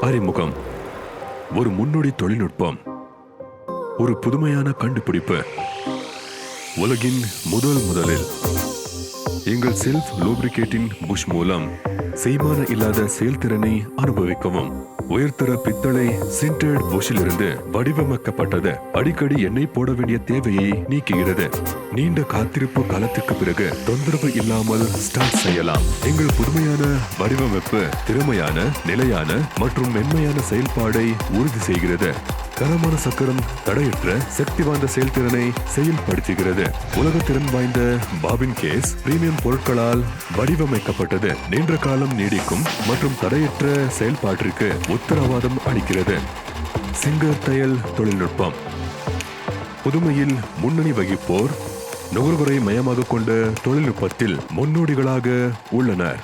அறிமுகம். ஒரு முன்னோடி தொழில்நுட்பம், ஒரு புதுமையான கண்டுபிடிப்பு. உலகின் முதலில் எங்கள் செல்ஃப் லூப்ரிகேட்டிங் புஷ் மூலம் செய்மான இல்லாத செயல்திறனை அனுபவிக்கவும். உயர்தர பித்தளை சிண்டர்ட் புஷிலிருந்து வடிவமைக்கப்பட்டது. அடிக்கடி எண்ணெய் போட வேண்டிய தேவையை நீக்குகிறது. நீண்ட காத்திருப்பு காலத்திற்கு பிறகு தொந்தரவு இல்லாமல் ஸ்டார்ட் செய்யலாம். எங்கள் புதுமையான வடிவமைப்பு திறமையான, நிலையான மற்றும் மென்மையான செயல்பாடை உறுதி செய்கிறது. கனமான சக்கரம் தடையற்ற சக்தி வாய்ந்த செயல்திறனை செயல்படுத்துகிறது. உலக திறன் வாய்ந்த பாபின் கேஸ் பிரீமியம் பொருட்களால் வடிவமைக்கப்பட்டது. நீண்ட காலம் நீடிக்கும் மற்றும் தடையற்ற செயல்பாட்டிற்கு உத்தரவாதம் அளிக்கிறது. சிங்கர் தையல் தொழில்நுட்பம். புதுமையில் முன்னணி வகிப்போர் நுகர்வோரை மையமாக கொண்ட தொழில்நுட்பத்தில் முன்னோடிகளாக உள்ளனர்.